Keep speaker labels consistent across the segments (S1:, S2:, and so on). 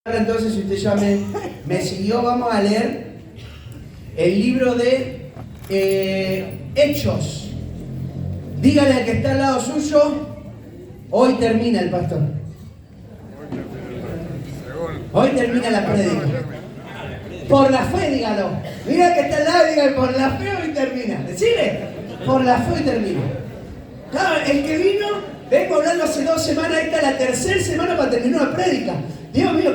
S1: Entonces, si usted ya me siguió, vamos a leer el libro de Hechos. Dígale al que está al lado suyo, hoy termina el pastor. Hoy termina la prédica. Por la fe, dígalo. Mira que está al lado y dígale, por la fe hoy termina. Decile, por la fe hoy termina. Claro, el que vino, vengo hablando hace 2 semanas, esta es la tercera semana para terminar una prédica. Dios mío,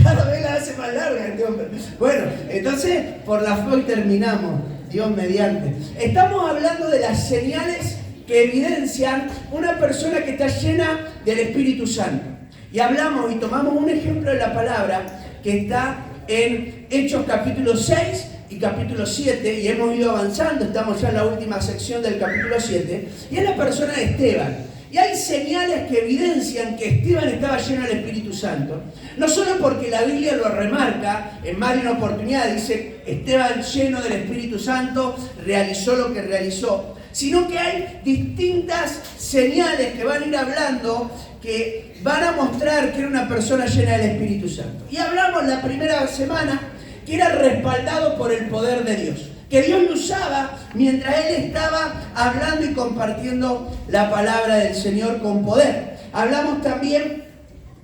S1: cada vez la hace más larga este hombre. Bueno, entonces, por la fe hoy terminamos, Dios mediante. Estamos hablando de las señales que evidencian una persona que está llena del Espíritu Santo. Y hablamos y tomamos un ejemplo de la palabra que está en Hechos capítulo 6 y capítulo 7, y hemos ido avanzando, estamos ya en la última sección del capítulo 7, y es la persona de Esteban. Y hay señales que evidencian que Esteban estaba lleno del Espíritu Santo, no solo porque la Biblia lo remarca, en más de una oportunidad dice, Esteban lleno del Espíritu Santo realizó lo que realizó, sino que hay distintas señales que van a ir hablando, que van a mostrar que era una persona llena del Espíritu Santo. Y hablamos la primera semana que era respaldado por el poder de Dios, que Dios lo usaba mientras él estaba hablando y compartiendo la palabra del Señor con poder. Hablamos también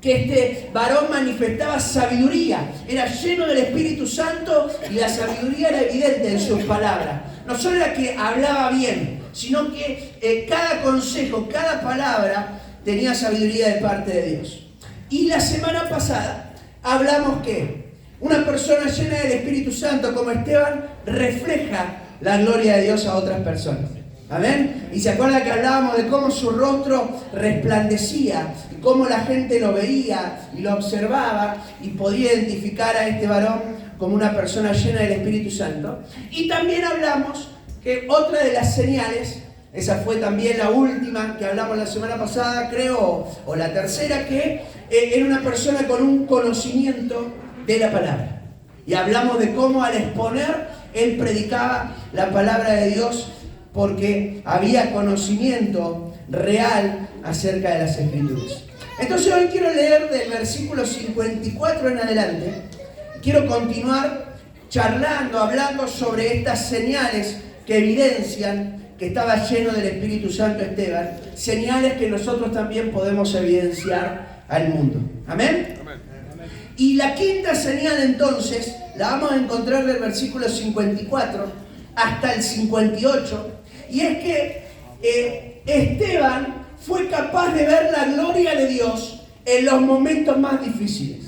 S1: que este varón manifestaba sabiduría, era lleno del Espíritu Santo y la sabiduría era evidente en sus palabras. No solo era que hablaba bien, sino que cada consejo, cada palabra tenía sabiduría de parte de Dios. Y la semana pasada hablamos que una persona llena del Espíritu Santo como Esteban refleja la gloria de Dios a otras personas. ¿Amén? Y se acuerda que hablábamos de cómo su rostro resplandecía y cómo la gente lo veía y lo observaba y podía identificar a este varón como una persona llena del Espíritu Santo. Y también hablamos que otra de las señales, esa fue también la última que hablamos la semana pasada, creo, o la tercera, que era una persona con un conocimiento de la palabra. Y hablamos de cómo al exponer, él predicaba la palabra de Dios porque había conocimiento real acerca de las Escrituras. Entonces hoy quiero leer del versículo 54 en adelante. Quiero continuar charlando, hablando sobre estas señales que evidencian que estaba lleno del Espíritu Santo Esteban, señales que nosotros también podemos evidenciar al mundo. ¿Amén? Y la quinta señal entonces la vamos a encontrar del versículo 54 hasta el 58, y es que Esteban fue capaz de ver la gloria de Dios en los momentos más difíciles.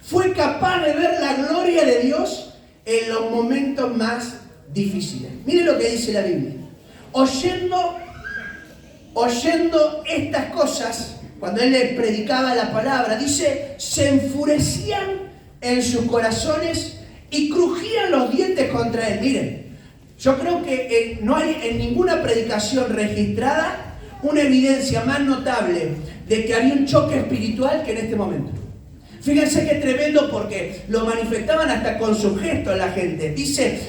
S1: Fue capaz de ver la gloria de Dios en los momentos más difíciles. Mire lo que dice la Biblia. Oyendo estas cosas, cuando él le predicaba la palabra, dice, se enfurecían en sus corazones y crujían los dientes contra él. Miren, yo creo que no hay en ninguna predicación registrada una evidencia más notable de que había un choque espiritual que en este momento. Fíjense qué tremendo, porque lo manifestaban hasta con sus gestos la gente. Dice,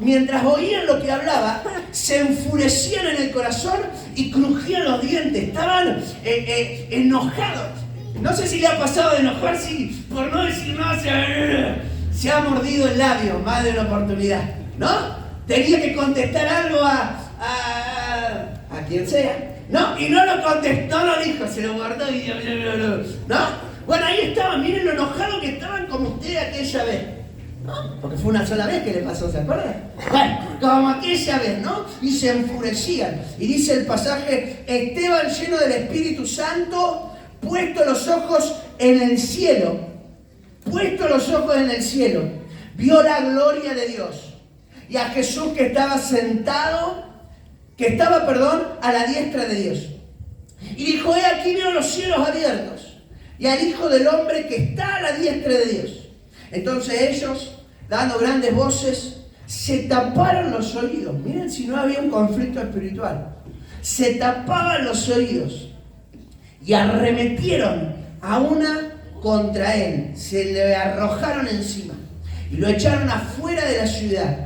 S1: mientras oían lo que hablaba, se enfurecían en el corazón y crujían los dientes. Estaban enojados. No sé si le ha pasado de enojarse, por no decir nada, se ha mordido el labio más de una oportunidad, ¿no? Tenía que contestar algo a quien sea, ¿no? Y no lo contestó, no lo dijo, se lo guardó y ¿no? Bueno, ahí estaban, miren lo enojado que estaban como ustedes aquella vez, ¿no? Porque fue una sola vez que le pasó, ¿se acuerdan? Bueno, como aquella vez, ¿no? Y se enfurecían. Y dice el pasaje, Esteban lleno del Espíritu Santo, puesto los ojos en el cielo, vio la gloria de Dios y a Jesús que estaba a la diestra de Dios. Y dijo, he aquí veo los cielos abiertos y al Hijo del Hombre que está a la diestra de Dios. Entonces ellos, dando grandes voces, se taparon los oídos. Miren si no había un conflicto espiritual. Se tapaban los oídos y arremetieron a una contra él. Se le arrojaron encima y lo echaron afuera de la ciudad.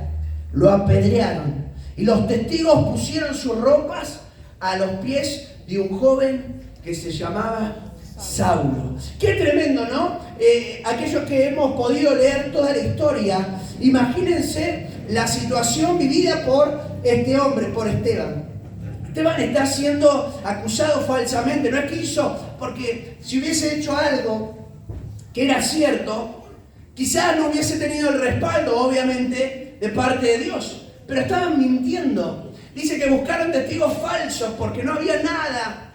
S1: Lo apedrearon y los testigos pusieron sus ropas a los pies de un joven que se llamaba Saulo. Qué tremendo, ¿no? aquellos que hemos podido leer toda la historia, imagínense la situación vivida por este hombre, por Esteban. Esteban está siendo acusado falsamente, no es que hizo, porque si hubiese hecho algo que era cierto, quizás no hubiese tenido el respaldo, obviamente, de parte de Dios, pero estaban mintiendo. Dice que buscaron testigos falsos porque no había nada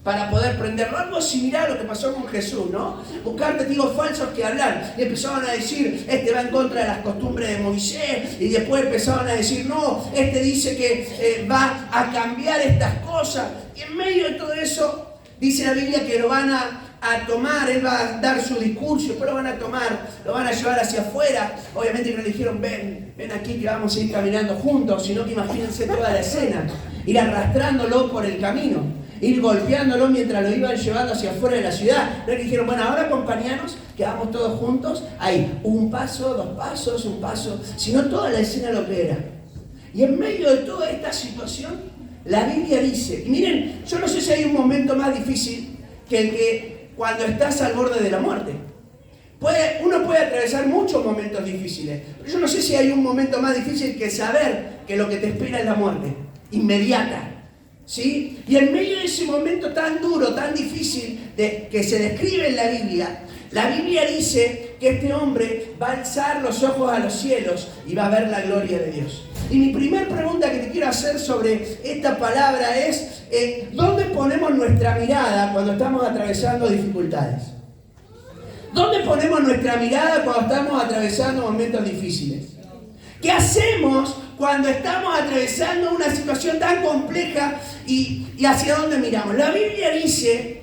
S1: para poder prenderlo. Algo similar a lo que pasó con Jesús, ¿no? Buscar testigos falsos que hablar. Y empezaban a decir, este va en contra de las costumbres de Moisés. Y después empezaban a decir, no, este dice que va a cambiar estas cosas. Y en medio de todo eso, dice la Biblia que lo van a tomar, él va a dar su discurso, después lo van a tomar, lo van a llevar hacia afuera. Obviamente que no le dijeron, ven aquí que vamos a ir caminando juntos, sino que imagínense toda la escena, ir arrastrándolo por el camino, ir golpeándolo mientras lo iban llevando hacia afuera de la ciudad. No le dijeron, bueno, ahora acompañanos, que vamos todos juntos, ahí, un paso, dos pasos, un paso, sino toda la escena lo que era. Y en medio de toda esta situación, la Biblia dice, y miren, yo no sé si hay un momento más difícil que el que cuando estás al borde de la muerte. Uno puede atravesar muchos momentos difíciles, pero yo no sé si hay un momento más difícil que saber que lo que te espera es la muerte, inmediata. ¿Sí? Y en medio de ese momento tan duro, tan difícil que se describe en la Biblia dice que este hombre va a alzar los ojos a los cielos y va a ver la gloria de Dios. Y mi primera pregunta que te quiero hacer sobre esta palabra es, ¿dónde ponemos nuestra mirada cuando estamos atravesando dificultades? ¿Dónde ponemos nuestra mirada cuando estamos atravesando momentos difíciles? ¿Qué hacemos cuando estamos atravesando una situación tan compleja y hacia dónde miramos? La Biblia dice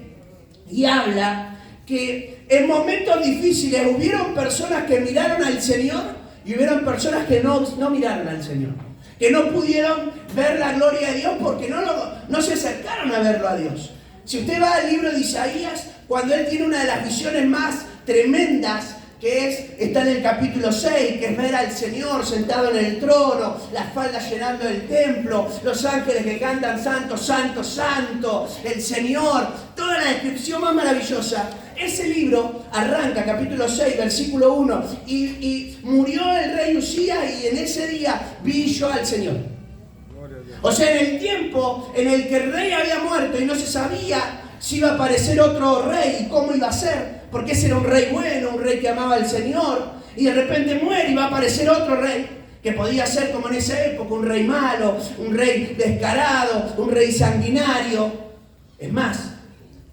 S1: y habla que en momentos difíciles hubieron personas que miraron al Señor y hubieron personas que no miraron al Señor, que no pudieron ver la gloria de Dios porque no se acercaron a verlo a Dios. Si usted va al libro de Isaías, cuando él tiene una de las visiones más tremendas, está en el capítulo 6, que es ver al Señor sentado en el trono, las faldas llenando el templo, los ángeles que cantan santo, santo, santo, el Señor, toda la descripción más maravillosa. Ese libro arranca, capítulo 6, versículo 1, y murió el rey Usías y en ese día vi yo al Señor. O sea, en el tiempo en el que el rey había muerto y no se sabía si iba a aparecer otro rey y cómo iba a ser, porque ese era un rey bueno, un rey que amaba al Señor, y de repente muere y va a aparecer otro rey, que podía ser como en esa época, un rey malo, un rey descarado, un rey sanguinario. Es más,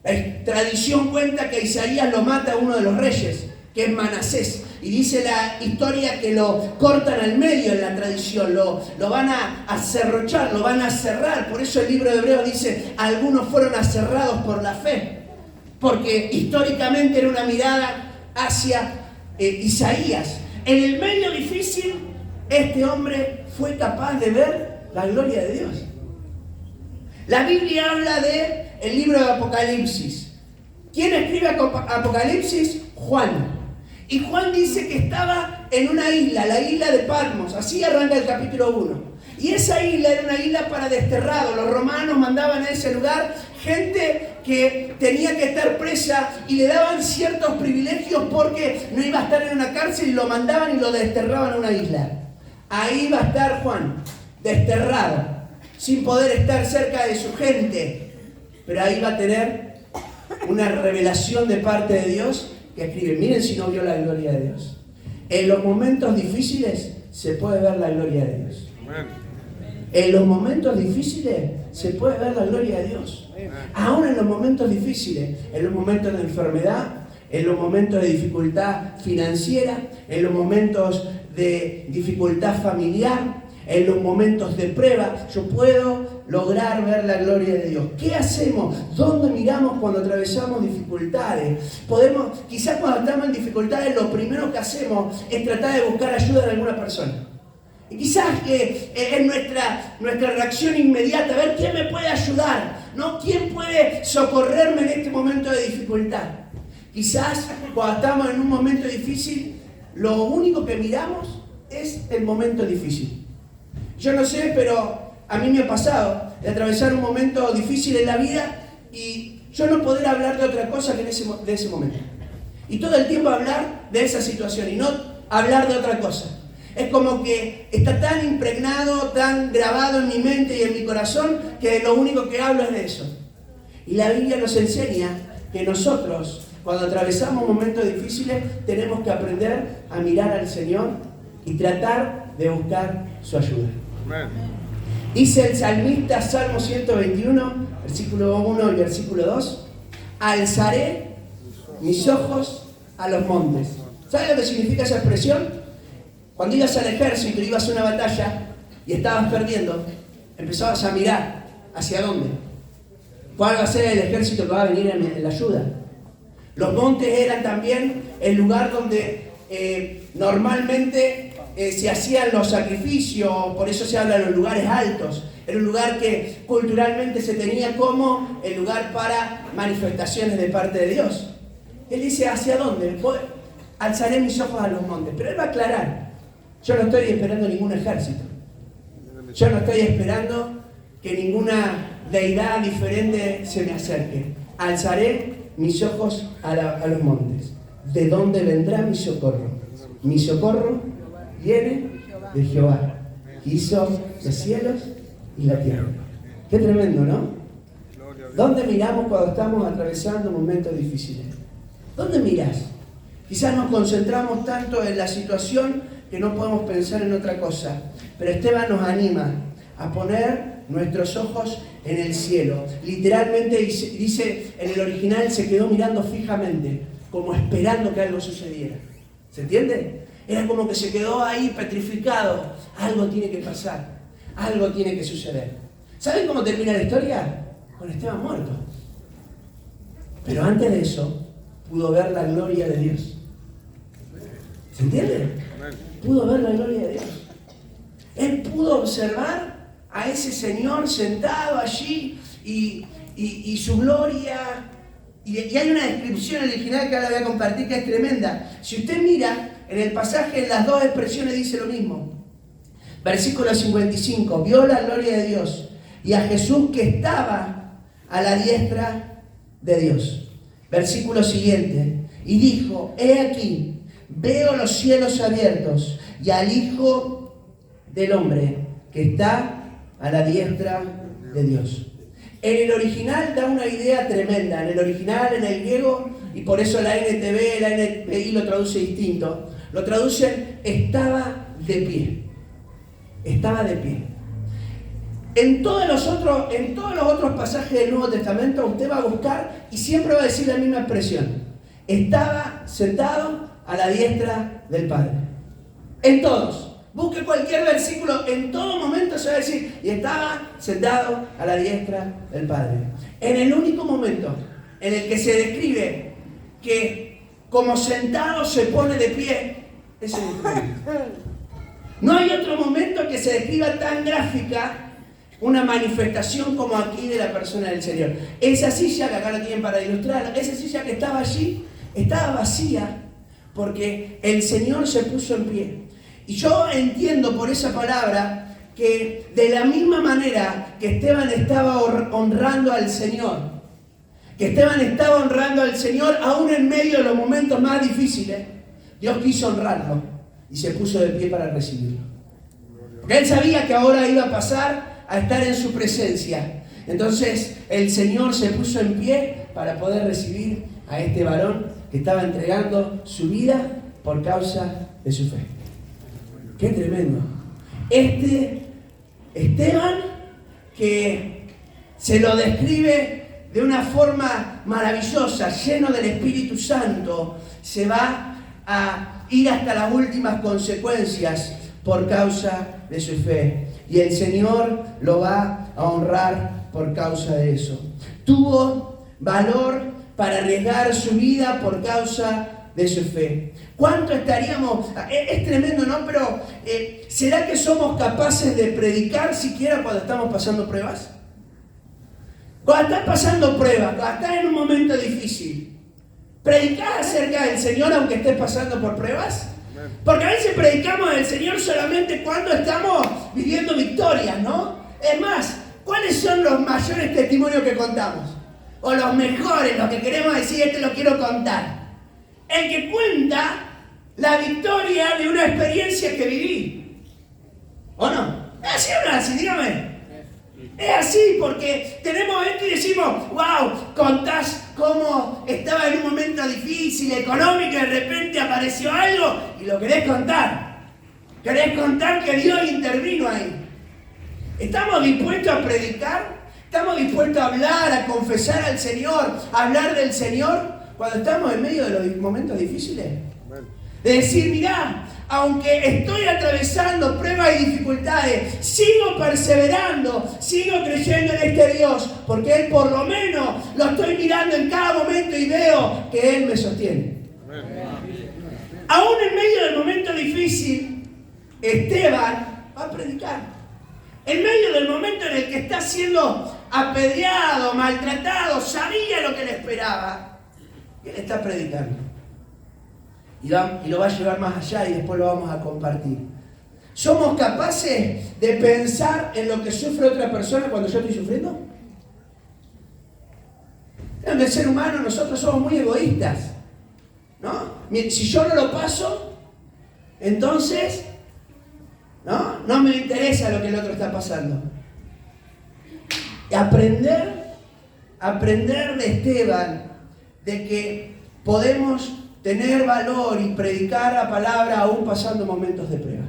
S1: la tradición cuenta que Isaías lo mata uno de los reyes, que es Manasés, y dice la historia que lo cortan al medio en la tradición, lo van a serrochar, lo van a cerrar. Por eso el libro de Hebreos dice, algunos fueron aserrados por la fe, porque históricamente era una mirada hacia Isaías. En el medio difícil, este hombre fue capaz de ver la gloria de Dios. La Biblia habla del libro de Apocalipsis. ¿Quién escribe Apocalipsis? Juan. Y Juan dice que estaba en una isla, la isla de Patmos. Así arranca el capítulo 1. Y esa isla era una isla para desterrados. Los romanos mandaban a ese lugar gente que tenía que estar presa y le daban ciertos privilegios porque no iba a estar en una cárcel y lo mandaban y lo desterraban a una isla. Ahí va a estar Juan, desterrado, sin poder estar cerca de su gente. Pero ahí va a tener una revelación de parte de Dios que escribe, miren si no vio la gloria de Dios. En los momentos difíciles se puede ver la gloria de Dios. En los momentos difíciles se puede ver la gloria de Dios. Aún en los momentos difíciles, en los momentos de enfermedad, en los momentos de dificultad financiera, en los momentos de dificultad familiar, en los momentos de prueba, yo puedo lograr ver la gloria de Dios. ¿Qué hacemos? ¿Dónde miramos cuando atravesamos dificultades? Quizás cuando estamos en dificultades, lo primero que hacemos es tratar de buscar ayuda de alguna persona. Y quizás es nuestra reacción inmediata, a ver quién me puede ayudar, ¿no? ¿Quién puede socorrerme en este momento de dificultad? Quizás cuando estamos en un momento difícil, lo único que miramos es el momento difícil. Yo no sé, pero a mí me ha pasado de atravesar un momento difícil en la vida y yo no poder hablar de otra cosa que de ese momento. Y todo el tiempo hablar de esa situación y no hablar de otra cosa. Es como que está tan impregnado, tan grabado en mi mente y en mi corazón, que lo único que hablo es de eso. Y la Biblia nos enseña que nosotros, cuando atravesamos momentos difíciles, tenemos que aprender a mirar al Señor y tratar de buscar su ayuda. Amén. Dice el salmista, Salmo 121, versículo 1 y versículo 2, alzaré mis ojos a los montes. ¿Sabes lo que significa esa expresión? Cuando ibas al ejército, ibas a una batalla y estabas perdiendo, empezabas a mirar hacia dónde. ¿Cuál va a ser el ejército que va a venir en la ayuda? Los montes eran también el lugar donde normalmente se hacían los sacrificios, por eso se habla de los lugares altos. Era un lugar que culturalmente se tenía como el lugar para manifestaciones de parte de Dios. Él dice, ¿hacia dónde? Alzaré mis ojos a los montes. Pero él va a aclarar, yo no estoy esperando ningún ejército. Yo no estoy esperando que ninguna deidad diferente se me acerque. Alzaré mis ojos a los montes. ¿De dónde vendrá mi socorro? Mi socorro viene de Jehová, que hizo los cielos y la tierra. Qué tremendo, ¿no? ¿Dónde miramos cuando estamos atravesando momentos difíciles? ¿Dónde mirás? Quizás nos concentramos tanto en la situación que no podemos pensar en otra cosa. Pero Esteban nos anima a poner nuestros ojos en el cielo. Literalmente dice en el original, se quedó mirando fijamente, como esperando que algo sucediera. ¿Se entiende? Era como que se quedó ahí petrificado. Algo tiene que pasar, algo tiene que suceder. ¿Saben cómo termina la historia? Con Esteban muerto. Pero antes de eso, pudo ver la gloria de Dios. ¿Se entiende? Pudo ver la gloria de Dios. Él pudo observar a ese Señor sentado allí y su gloria. Y hay una descripción original que ahora voy a compartir que es tremenda. Si usted mira en el pasaje, las dos expresiones dice lo mismo. Versículo 55, vio la gloria de Dios y a Jesús que estaba a la diestra de Dios. Versículo siguiente, y dijo, he aquí, veo los cielos abiertos y al Hijo del Hombre que está a la diestra de Dios. En el original da una idea tremenda. En el original, en el griego, y por eso la NTV, la NPI lo traduce distinto. Lo traducen, estaba de pie. Estaba de pie. En todos los otros pasajes del Nuevo Testamento usted va a buscar y siempre va a decir la misma expresión. Estaba sentado a la diestra del Padre. En todos. Busque cualquier versículo, en todo momento se va a decir, y estaba sentado a la diestra del Padre. En el único momento en el que se describe que como sentado se pone de pie, es en el momento. No hay otro momento que se describa tan gráfica una manifestación como aquí de la persona del Señor. Esa silla, que acá la tienen para ilustrar, esa silla que estaba allí, estaba vacía porque el Señor se puso en pie. Y yo entiendo por esa palabra que de la misma manera que Esteban estaba honrando al Señor, aún en medio de los momentos más difíciles, Dios quiso honrarlo y se puso de pie para recibirlo. Porque él sabía que ahora iba a pasar a estar en su presencia. Entonces el Señor se puso en pie para poder recibir a este varón que estaba entregando su vida por causa de su fe. ¡Qué tremendo! Esteban, que se lo describe de una forma maravillosa, lleno del Espíritu Santo, se va a ir hasta las últimas consecuencias por causa de su fe. Y el Señor lo va a honrar por causa de eso. Tuvo valor para arriesgar su vida por causa de su fe. ¿Cuánto estaríamos? Es tremendo, ¿no? Pero ¿será que somos capaces de predicar siquiera cuando estamos pasando pruebas? Cuando estás pasando pruebas, cuando estás en un momento difícil, ¿predicás acerca del Señor aunque estés pasando por pruebas? Porque a veces predicamos del Señor solamente cuando estamos viviendo victorias, ¿no? Es más, ¿cuáles son los mayores testimonios que contamos? O los mejores, los que queremos decir, lo quiero contar. el que cuenta la victoria de una experiencia que viví. ¿O no? ¿Es así o no es así? Dígame. Es así porque tenemos esto y decimos, wow, contás cómo estaba en un momento difícil, económico, y de repente apareció algo y lo querés contar. Querés contar que Dios intervino ahí. ¿Estamos dispuestos a predicar? ¿Estamos dispuestos a hablar, a confesar al Señor, a hablar del Señor cuando estamos en medio de los momentos difíciles? De decir, mirá, aunque estoy atravesando pruebas y dificultades, sigo perseverando, sigo creyendo en este Dios, porque Él por lo menos lo estoy mirando en cada momento y veo que Él me sostiene. Aún en medio del momento difícil, Esteban va a predicar. En medio del momento en el que está siendo apedreado, maltratado, sabía lo que le esperaba. Y él está predicando. Y lo va a llevar más allá y después lo vamos a compartir. ¿Somos capaces de pensar en lo que sufre otra persona cuando yo estoy sufriendo? En el ser humano nosotros somos muy egoístas, ¿no? Si yo no lo paso, entonces no me interesa lo que el otro está pasando. Y aprender de Esteban, de que podemos tener valor y predicar la palabra aún pasando momentos de prueba.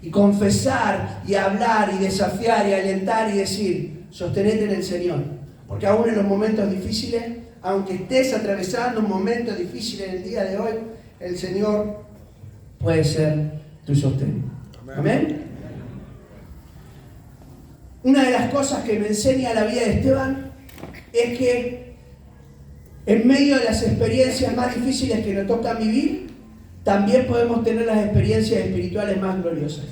S1: Y confesar y hablar y desafiar y alentar y decir, sostenete en el Señor. Porque aún en los momentos difíciles, aunque estés atravesando un momento difícil en el día de hoy, el Señor puede ser tu sostén. Amén. Una de las cosas que me enseña la vida de Esteban es que en medio de las experiencias más difíciles que nos tocan vivir, también podemos tener las experiencias espirituales más gloriosas.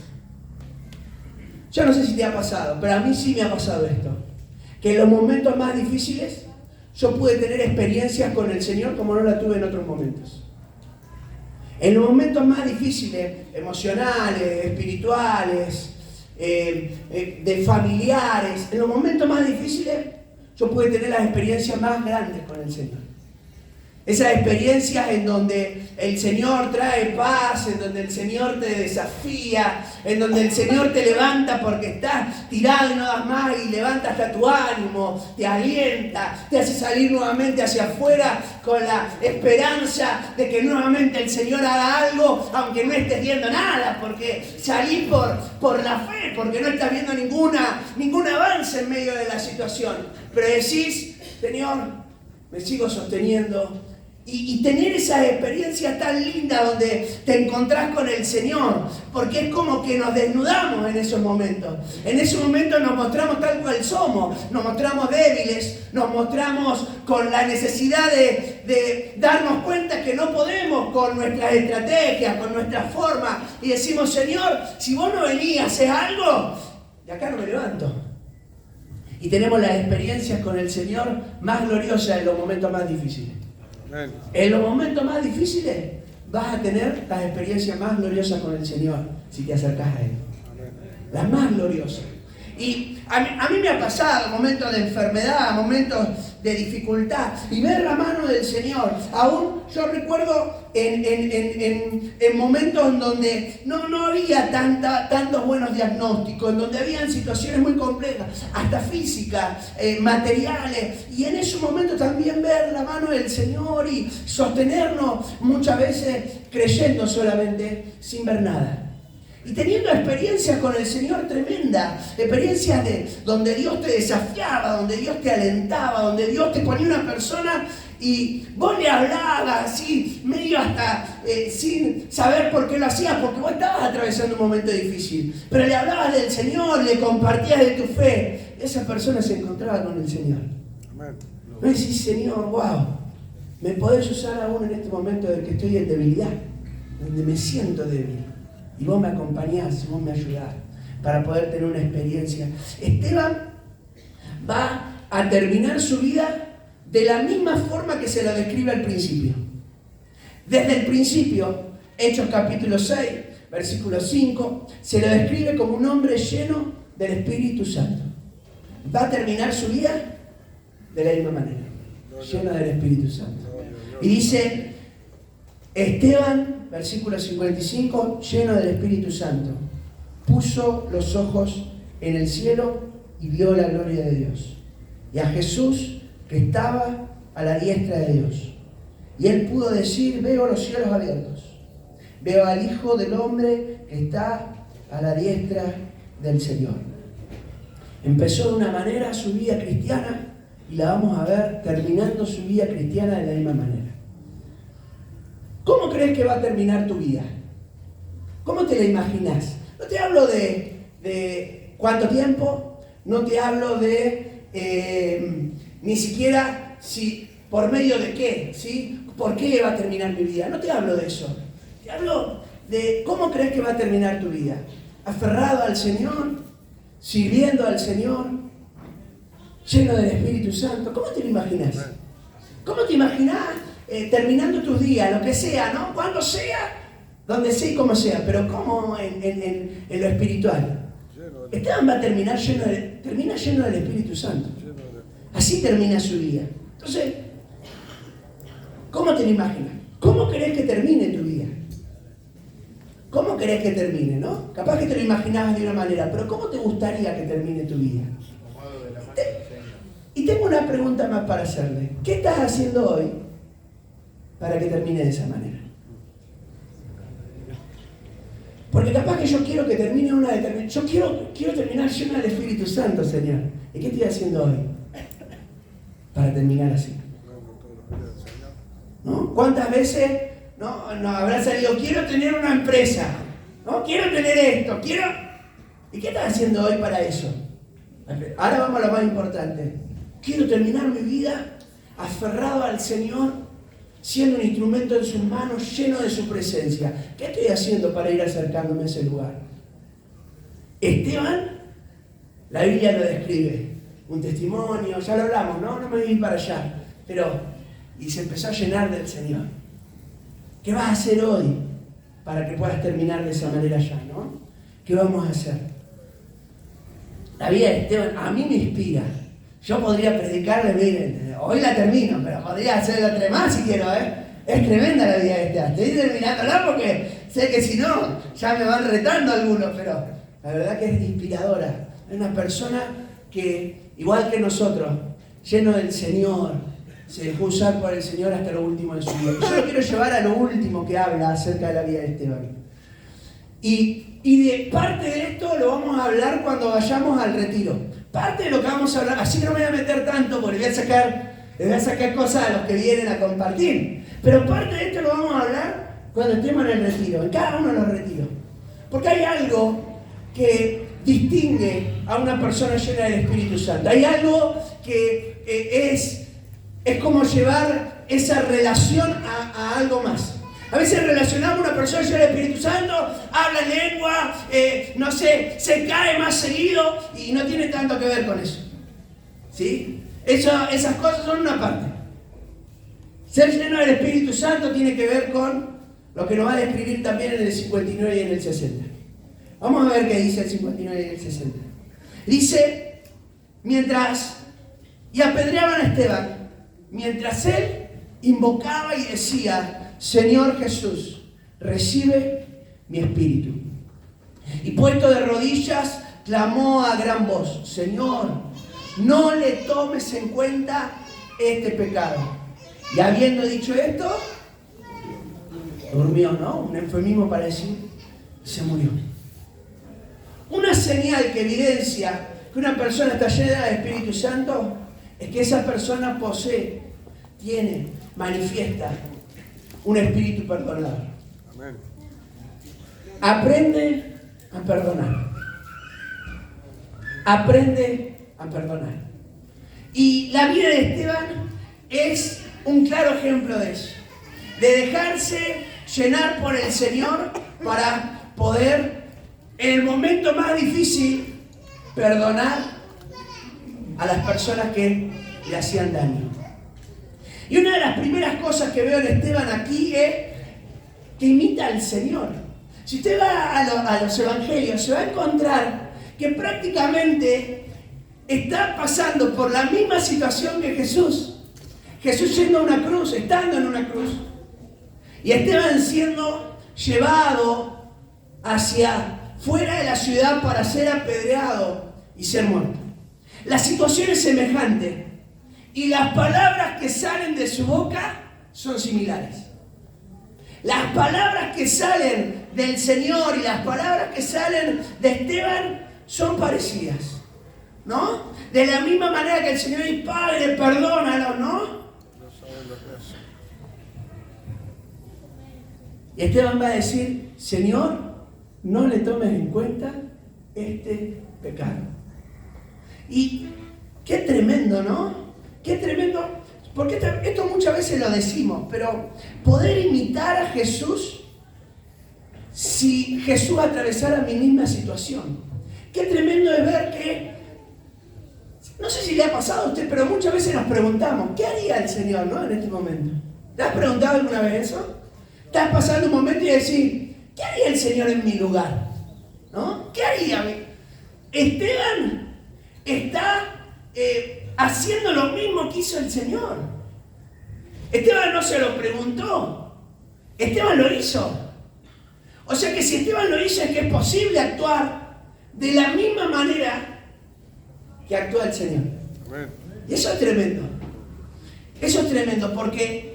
S1: Yo no sé si te ha pasado, pero a mí sí me ha pasado esto. Que en los momentos más difíciles yo pude tener experiencias con el Señor como no la tuve en otros momentos. En los momentos más difíciles, emocionales, espirituales, de familiares, en los momentos más difíciles, yo pude tener las experiencias más grandes con el Señor. Esas experiencias en donde el Señor trae paz, en donde el Señor te desafía, en donde el Señor te levanta porque estás tirado y no das más y levanta hasta tu ánimo, te alienta, te hace salir nuevamente hacia afuera con la esperanza de que nuevamente el Señor haga algo, aunque no estés viendo nada, porque salís por la fe, porque no estás viendo ningún avance en medio de la situación. Pero decís, Señor, me sigo sosteniendo. Y tener esas experiencias tan lindas donde te encontrás con el Señor, porque es como que nos desnudamos en esos momentos. En esos momentos nos mostramos tal cual somos, nos mostramos débiles, nos mostramos con la necesidad de darnos cuenta que no podemos con nuestras estrategias, con nuestras formas, y decimos, Señor, si vos no venís a hacer algo, de acá no me levanto. Y tenemos las experiencias con el Señor más gloriosas en los momentos más difíciles. En los momentos más difíciles vas a tener las experiencias más gloriosas con el Señor si te acercas a Él. Las más gloriosas. Y a mí me ha pasado momentos de enfermedad, momentos de dificultad, y ver la mano del Señor. Aún yo recuerdo en momentos en donde no había tantos buenos diagnósticos, en donde habían situaciones muy complejas, hasta físicas, materiales, y en esos momentos también ver la mano del Señor y sostenernos muchas veces creyendo solamente sin ver nada. Y teniendo experiencias con el Señor tremendas, experiencias donde Dios te desafiaba, donde Dios te alentaba, donde Dios te ponía una persona y vos le hablabas así, medio hasta sin saber por qué lo hacías, porque vos estabas atravesando un momento difícil. Pero le hablabas del Señor, le compartías de tu fe. Esa persona se encontraba con el Señor. No decís, Señor, wow, me podés usar aún en este momento de que estoy en debilidad, donde me siento débil. Y vos me acompañás, y vos me ayudás para poder tener una experiencia. Esteban va a terminar su vida de la misma forma que se lo describe al principio. Desde el principio, Hechos capítulo 6, versículo 5, se lo describe como un hombre lleno del Espíritu Santo. Va a terminar su vida de la misma manera, lleno del Espíritu Santo. Y dice Esteban, versículo 55, lleno del Espíritu Santo, puso los ojos en el cielo y vio la gloria de Dios, y a Jesús que estaba a la diestra de Dios. Y él pudo decir: veo los cielos abiertos, veo al Hijo del Hombre que está a la diestra del Señor. Empezó de una manera su vida cristiana y la vamos a ver terminando su vida cristiana de la misma manera. ¿Cómo crees que va a terminar tu vida? ¿Cómo te la imaginas? No te hablo de cuánto tiempo, no te hablo de ni siquiera si por medio de qué, ¿sí? ¿Por qué va a terminar mi vida? No te hablo de eso. Te hablo de cómo crees que va a terminar tu vida. Aferrado al Señor, sirviendo al Señor, lleno del Espíritu Santo. ¿Cómo te lo imaginas? ¿Cómo te imaginas terminando tus días, lo que sea, ¿no? Cuando sea, donde sea y como sea, pero ¿cómo en lo espiritual? Esteban va a terminar termina lleno del Espíritu Santo. Así termina su vida. Entonces, ¿cómo te lo imaginas? ¿Cómo querés que termine tu vida? ¿Cómo querés que termine, no? Capaz que te lo imaginabas de una manera, pero ¿cómo te gustaría que termine tu vida? Y tengo una pregunta más para hacerle. ¿Qué estás haciendo hoy para que termine de esa manera? Porque capaz que yo quiero que termine una determinada... Yo quiero terminar lleno del Espíritu Santo, Señor. ¿Y qué estoy haciendo hoy para terminar así? ¿No? ¿Cuántas veces no habrá salido? Quiero tener una empresa, ¿no? Quiero tener esto, quiero... ¿Y qué estás haciendo hoy para eso? Ahora vamos a lo más importante. Quiero terminar mi vida aferrado al Señor, siendo un instrumento en sus manos, lleno de su presencia. ¿Qué estoy haciendo para ir acercándome a ese lugar? Esteban, la Biblia lo describe. Un testimonio, ya lo hablamos, ¿no? No me voy a ir para allá. Y se empezó a llenar del Señor. ¿Qué vas a hacer hoy para que puedas terminar de esa manera ya, no? ¿Qué vamos a hacer? La vida de Esteban a mí me inspira. Yo podría predicarle, miren, hoy la termino, pero podría hacer otra más si quiero, ¿eh? Es tremenda la vida de Esteban. Estoy terminándola porque sé que si no, ya me van retando algunos, pero la verdad que es inspiradora. Es una persona que, igual que nosotros, lleno del Señor, se dejó usar por el Señor hasta lo último de su vida. Yo lo quiero llevar a lo último que habla acerca de la vida de Esteban. Y de parte de esto lo vamos a hablar cuando vayamos al retiro. Parte de lo que vamos a hablar, así que no me voy a meter tanto porque les voy a sacar cosas a los que vienen a compartir. Pero parte de esto lo vamos a hablar cuando estemos en el retiro, en cada uno de los retiros. Porque hay algo que distingue a una persona llena del Espíritu Santo. Hay algo que es como llevar esa relación a algo más. A veces relacionamos a una persona llena del Espíritu Santo, habla lengua, no sé, se cae más seguido y no tiene tanto que ver con eso. ¿Sí? Esas cosas son una parte. Ser lleno del Espíritu Santo tiene que ver con lo que nos va a describir también en el 59 y en el 60. Vamos a ver qué dice el 59 y el 60. Dice, y apedreaban a Esteban, mientras él invocaba y decía: Señor Jesús, recibe mi espíritu. Y puesto de rodillas, clamó a gran voz: Señor, no le tomes en cuenta este pecado. Y habiendo dicho esto, durmió, ¿no? Un eufemismo para decir, se murió. Una señal que evidencia que una persona está llena del Espíritu Santo es que esa persona manifiesta un espíritu perdonador. Amén. Aprende a perdonar. Aprende a perdonar. Y la vida de Esteban es un claro ejemplo de eso. De dejarse llenar por el Señor para poder, en el momento más difícil, perdonar a las personas que le hacían daño. Y una de las primeras cosas que veo en Esteban aquí es que imita al Señor. Si usted va a los evangelios, se va a encontrar que prácticamente está pasando por la misma situación que Jesús. Jesús yendo a una cruz, estando en una cruz. Y Esteban siendo llevado hacia fuera de la ciudad para ser apedreado y ser muerto. La situación es semejante y las palabras que salen de su boca son similares. Las palabras que salen del Señor y las palabras que salen de Esteban son parecidas, ¿no? De la misma manera que el Señor dice, Padre, perdónalo, ¿no? Y Esteban va a decir, Señor, no le tomes en cuenta este pecado. Y qué tremendo, ¿no? Qué tremendo. Porque esto muchas veces lo decimos, pero poder imitar a Jesús si Jesús atravesara mi misma situación. Qué tremendo es ver que, no sé si le ha pasado a usted, pero muchas veces nos preguntamos, ¿qué haría el Señor, no, en este momento? ¿Te has preguntado alguna vez eso? Estás pasando un momento y decís, ¿qué haría el Señor en mi lugar? ¿No? ¿Qué haría? Esteban está haciendo lo mismo que hizo el Señor. Esteban no se lo preguntó, Esteban lo hizo. O sea que si Esteban lo hizo es que es posible actuar de la misma manera que actúa el Señor. Y eso es tremendo. Eso es tremendo porque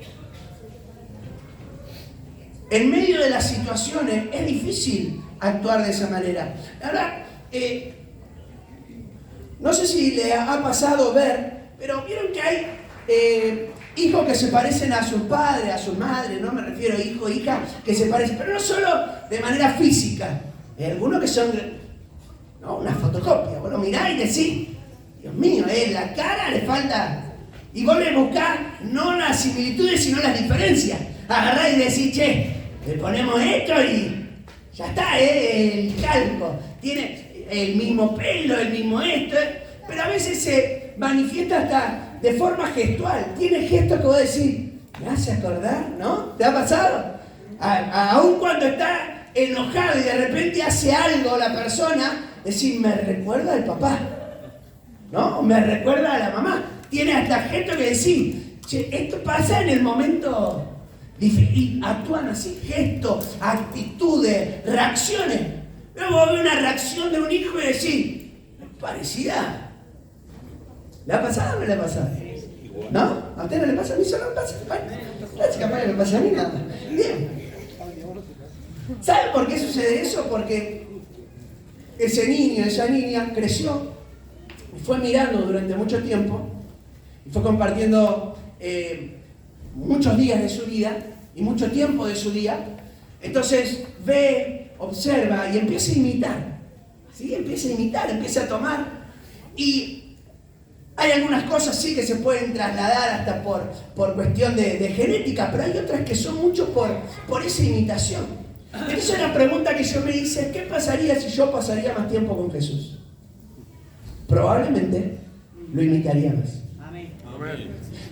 S1: en medio de las situaciones es difícil actuar de esa manera. La verdad, no sé si le ha pasado ver, pero vieron que hay hijos que se parecen a sus padres, a sus madres, no me refiero a hijo, hija, que se parecen, pero no solo de manera física. Hay algunos que son, ¿no?, una fotocopia. Vos lo mirás y decís, Dios mío, la cara le falta. Y vos le buscás no las similitudes, sino las diferencias. Agarrás y decís, che, le ponemos esto y ya está, el calco. Tiene el mismo pelo, el mismo esto, pero a veces se manifiesta hasta de forma gestual. Tiene gestos que vos decís, me hace acordar, ¿no? ¿Te ha pasado? Aún cuando está enojado y de repente hace algo la persona, decís, me recuerda al papá, ¿no? Me recuerda a la mamá. Tiene hasta gestos que decís, che, esto pasa en el momento. Y actúan así, gestos, actitudes, reacciones. Luego vos ves una reacción de un hijo y decís, parecida. ¿Le ha pasado o no le ha pasado? ¿No? ¿A usted no le pasa? A mí solo me pasa. Bueno, capaz que me pasa a mí nada. Bien. ¿Saben por qué sucede eso? Porque ese niño, esa niña creció y fue mirando durante mucho tiempo y fue compartiendo muchos días de su vida y mucho tiempo de su día. Entonces ve, observa y empieza a imitar. ¿Sí? Empieza a imitar, empieza a tomar. Y hay algunas cosas sí que se pueden trasladar hasta por cuestión de genética, pero hay otras que son mucho por esa imitación. Entonces la pregunta que yo me hice es, ¿qué pasaría si yo pasaría más tiempo con Jesús? Probablemente lo imitaría más. Amén.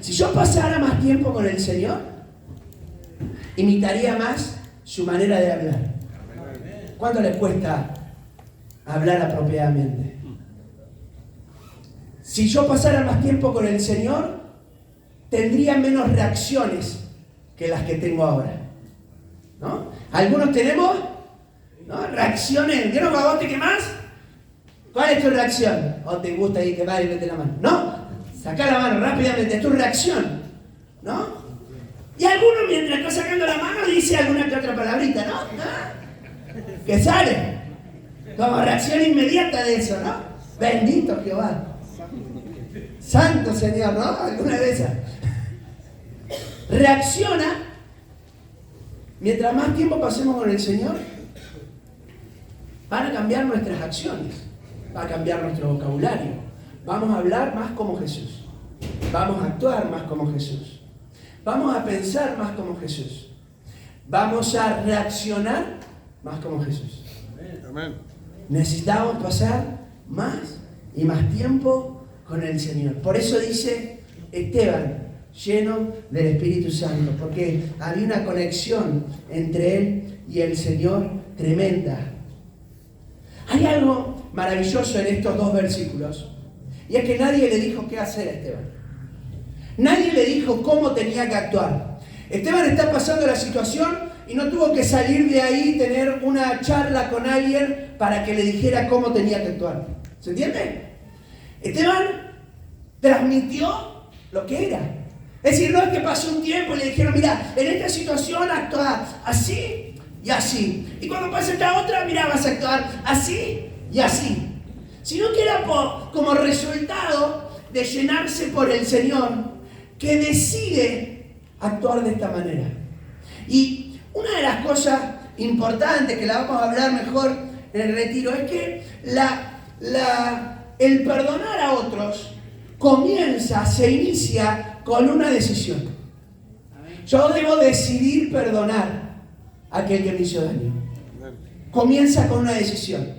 S1: Si yo pasara más tiempo con el Señor, imitaría más su manera de hablar. ¿Cuánto les cuesta hablar apropiadamente? Si yo pasara más tiempo con el Señor, tendría menos reacciones que las que tengo ahora, ¿no? Algunos tenemos, ¿no?, reacciones. ¿Vieron a vos te quemás? ¿Cuál es tu reacción? ¿O te gusta ahí quemar y meter la mano? No, sacá la mano rápidamente, es tu reacción, ¿no? Y algunos mientras está sacando la mano dice alguna que otra palabrita, ¿no? Que sale como reacción inmediata de eso, ¿no? Bendito Jehová. Santo Señor, ¿no? Alguna de esas. Reacciona. Mientras más tiempo pasemos con el Señor, van a cambiar nuestras acciones, va a cambiar nuestro vocabulario. Vamos a hablar más como Jesús. Vamos a actuar más como Jesús. Vamos a pensar más como Jesús. Vamos a reaccionar más como Jesús. Amén. Necesitamos pasar más y más tiempo con el Señor. Por eso dice Esteban, lleno del Espíritu Santo, porque había una conexión entre él y el Señor tremenda. Hay algo maravilloso en estos dos versículos, y es que nadie le dijo qué hacer a Esteban. Nadie le dijo cómo tenía que actuar. Esteban está pasando la situación y no tuvo que salir de ahí y tener una charla con alguien para que le dijera cómo tenía que actuar. ¿Se entiende? Esteban transmitió lo que era. Es decir, no es que pasó un tiempo y le dijeron, mira, en esta situación actúa así y así. Y cuando pasa esta otra, mira, vas a actuar así y así. Sino que era como resultado de llenarse por el Señor, que decide actuar de esta manera. Y una de las cosas importantes, que la vamos a hablar mejor en el retiro, es que el perdonar a otros se inicia con una decisión. Yo debo decidir perdonar a aquel que me hizo daño. Comienza con una decisión.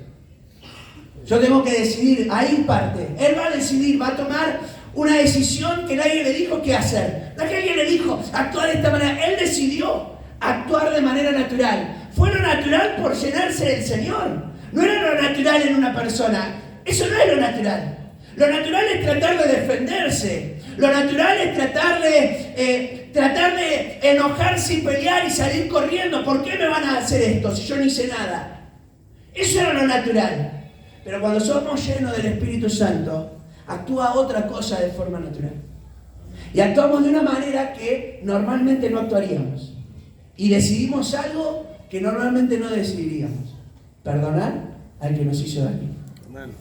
S1: Yo tengo que decidir, ahí parte. Él va a decidir, va a tomar una decisión que nadie le dijo qué hacer. No es que alguien le dijo actuar de esta manera. Él decidió actuar de manera natural. Fue lo natural por llenarse del Señor. No era lo natural en una persona. Eso no es lo natural. Lo natural es tratar de defenderse. Lo natural es tratar de enojarse y pelear y salir corriendo. ¿Por qué me van a hacer esto si yo no hice nada? Eso era lo natural. Pero cuando somos llenos del Espíritu Santo, actúa otra cosa de forma natural. Y actuamos de una manera que normalmente no actuaríamos. Y decidimos algo que normalmente no decidiríamos. Perdonar al que nos hizo daño. Amén.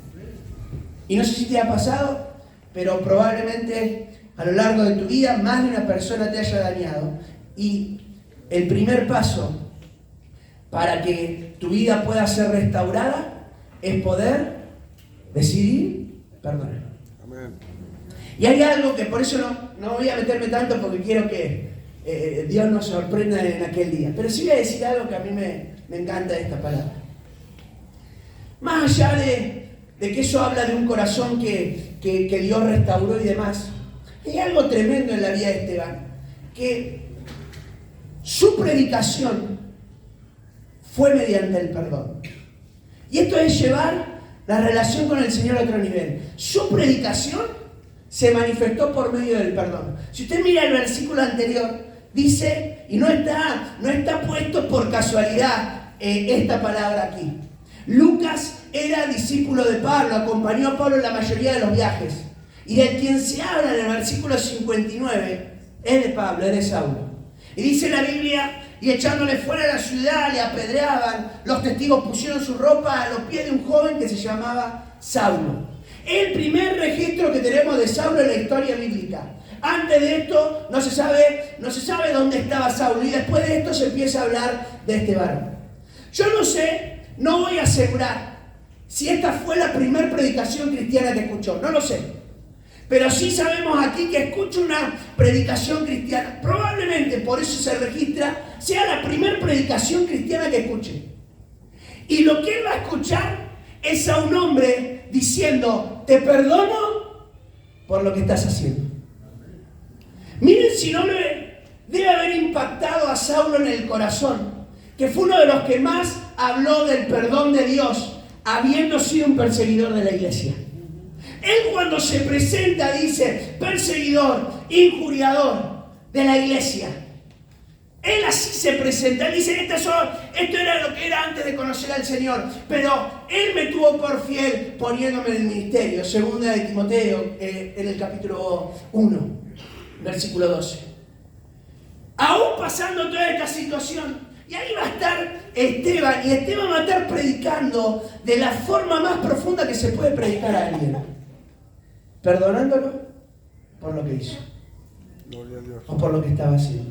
S1: Y no sé si te ha pasado, pero probablemente a lo largo de tu vida más de una persona te haya dañado. Y el primer paso para que tu vida pueda ser restaurada es poder decidir perdonar. Amén. Y hay algo que por eso no voy a meterme tanto porque quiero que Dios nos sorprenda en aquel día. Pero sí voy a decir algo que a mí me encanta de esta palabra. Más allá de que eso habla de un corazón que Dios restauró y demás, hay algo tremendo en la vida de Esteban, que su predicación fue mediante el perdón. Y esto es llevar la relación con el Señor a otro nivel. Su predicación se manifestó por medio del perdón. Si usted mira el versículo anterior, dice, y no está puesto por casualidad esta palabra aquí. Lucas era discípulo de Pablo, acompañó a Pablo en la mayoría de los viajes. Y de quien se habla en el versículo 59 es de Pablo, es de Saulo. Y dice la Biblia, y echándole fuera de la ciudad, le apedreaban. Los testigos pusieron su ropa a los pies de un joven que se llamaba Saulo. El primer registro que tenemos de Saulo en la historia bíblica. Antes de esto no se sabe dónde estaba Saulo. Y después de esto se empieza a hablar de este varón. Yo no sé, no voy a asegurar si esta fue la primera predicación cristiana que escuchó. No lo sé. Pero sí sabemos aquí que escucha una predicación cristiana. Probablemente, por eso se registra, sea la primera predicación cristiana que escuche. Y lo que él va a escuchar es a un hombre diciendo, te perdono por lo que estás haciendo. Miren si no debe haber impactado a Saulo en el corazón, que fue uno de los que más habló del perdón de Dios, habiendo sido un perseguidor de la iglesia. Él cuando se presenta dice, perseguidor, injuriador de la iglesia. Él así se presenta. Él dice, esto era lo que era antes de conocer al Señor. Pero Él me tuvo por fiel poniéndome en el ministerio. Segunda de Timoteo, en el capítulo 1, versículo 12. Aún pasando toda esta situación, y ahí va a estar Esteban. Y Esteban va a estar predicando de la forma más profunda que se puede predicar a alguien. Perdonándolo por lo que hizo. Gloria a Dios. O por lo que estaba haciendo.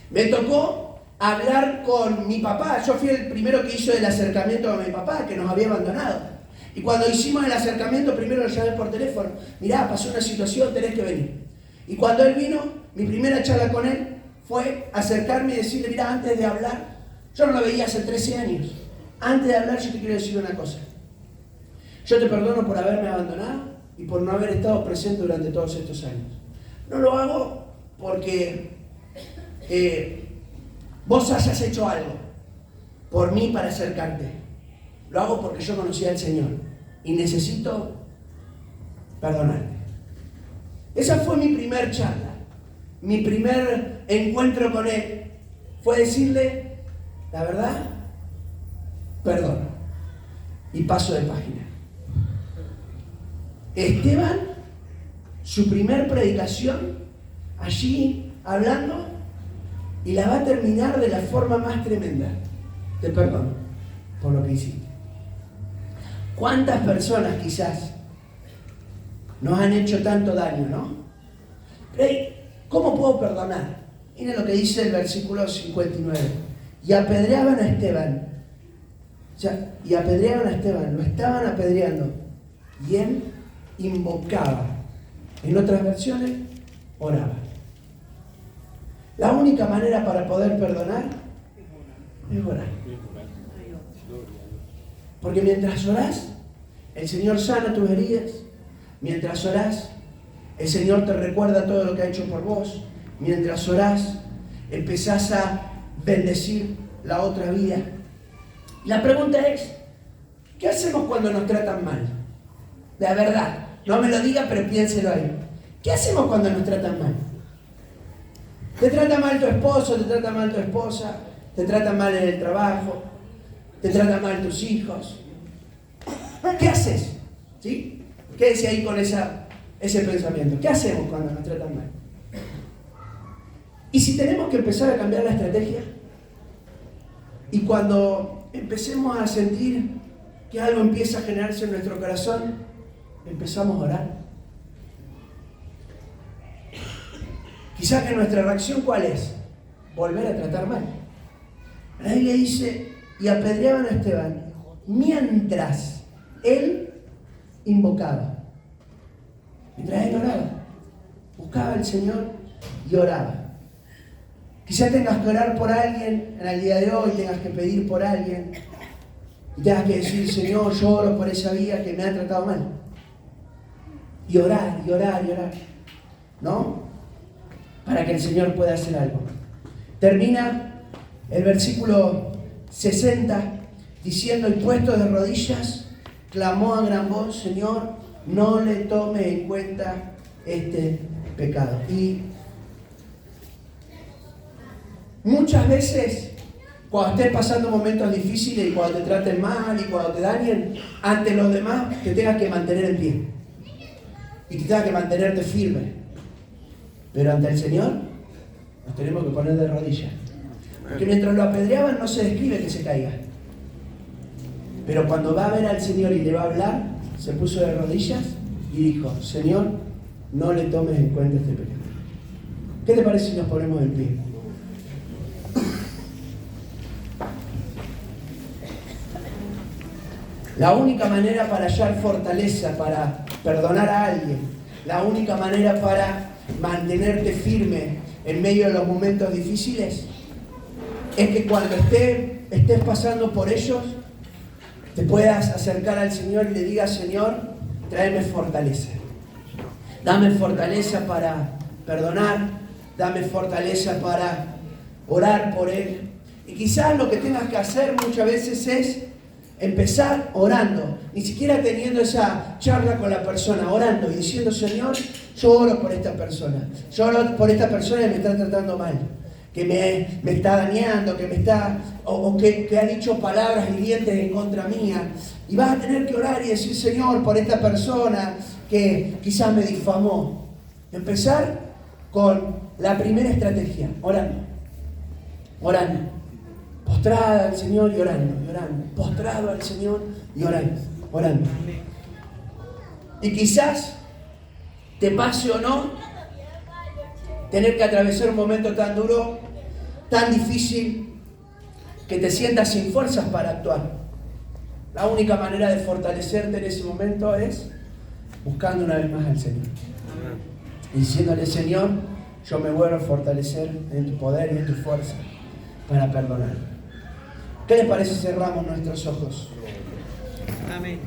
S1: Me tocó hablar con mi papá. Yo fui el primero que hizo el acercamiento con mi papá, que nos había abandonado. Y cuando hicimos el acercamiento, primero lo llamé por teléfono. Mirá, pasó una situación, tenés que venir. Y cuando él vino, mi primera charla con él fue acercarme y decirle, mirá, antes de hablar, yo no lo veía hace 13 años. Antes de hablar, yo te quiero decir una cosa. Yo te perdono por haberme abandonado y por no haber estado presente durante todos estos años. No lo hago porque vos hayas hecho algo por mí para acercarte. Lo hago porque yo conocí al Señor y necesito perdonarte. Esa fue mi primer charla. mi primer encuentro con él fue decirle, la verdad, perdón, y paso de página. Esteban, su primer predicación, allí hablando, y la va a terminar de la forma más tremenda. Te perdono por lo que hiciste. ¿Cuántas personas quizás nos han hecho tanto daño, no? Pero, ¿cómo puedo perdonar? Miren lo que dice el versículo 59. Y apedreaban a Esteban. Lo estaban apedreando. Y él invocaba. En otras versiones, oraba. La única manera para poder perdonar es orar. Porque mientras orás, el Señor sana tus heridas. Mientras orás, el Señor te recuerda todo lo que ha hecho por vos. Mientras orás, empezás a bendecir la otra vida. La pregunta es, ¿qué hacemos cuando nos tratan mal? La verdad, no me lo diga, pero piénselo ahí. ¿Qué hacemos cuando nos tratan mal? Te trata mal tu esposo, te trata mal tu esposa, te trata mal en el trabajo, te tratan mal tus hijos. ¿Qué haces? ¿Sí? Quédese ahí con ese pensamiento. ¿Qué hacemos cuando nos tratan mal? Y si tenemos que empezar a cambiar la estrategia, y cuando empecemos a sentir que algo empieza a generarse en nuestro corazón, empezamos a orar. Quizás que nuestra reacción, ¿cuál es? Volver a tratar mal. La Biblia dice, y apedreaban a Esteban mientras él invocaba. Mientras él oraba. Buscaba al Señor y oraba. Quizás tengas que orar por alguien en el día de hoy, tengas que pedir por alguien. Y tengas que decir, Señor, yo oro por esa vida que me ha tratado mal. Y orar, y orar, y orar. ¿No? Para que el Señor pueda hacer algo. Termina el versículo 60 diciendo, y puesto de rodillas, clamó a gran voz, Señor, no le tome en cuenta este pecado. Y muchas veces, cuando estés pasando momentos difíciles y cuando te traten mal y cuando te dañen, ante los demás te tengas que mantener en pie. Y te tengas que mantenerte firme. Pero ante el Señor nos tenemos que poner de rodillas. Porque mientras lo apedreaban no se describe que se caiga. Pero cuando va a ver al Señor y le va a hablar, se puso de rodillas y dijo, Señor, no le tomes en cuenta este pecado. ¿Qué te parece si nos ponemos en pie? La única manera para hallar fortaleza, para perdonar a alguien, la única manera para mantenerte firme en medio de los momentos difíciles, es que cuando estés pasando por ellos, te puedas acercar al Señor y le digas, Señor, tráeme fortaleza. Dame fortaleza para perdonar, dame fortaleza para orar por Él. Y quizás lo que tengas que hacer muchas veces es empezar orando, ni siquiera teniendo esa charla con la persona, orando y diciendo, Señor, yo oro por esta persona, yo oro por esta persona que me está tratando mal, que me está dañando, que me está, o que ha dicho palabras hirientes en contra mía. Y vas a tener que orar y decir, Señor, por esta persona que quizás me difamó. Empezar con la primera estrategia, orando. Orando. Postrada al Señor y orando, y orando. Postrado al Señor y orando, orando. Y quizás te pase o no tener que atravesar un momento tan duro, tan difícil, que te sientas sin fuerzas para actuar. La única manera de fortalecerte en ese momento es buscando una vez más al Señor. Y diciéndole, Señor, yo me vuelvo a fortalecer en tu poder y en tu fuerza para perdonar. ¿Qué les parece si cerramos nuestros ojos?
S2: Amén.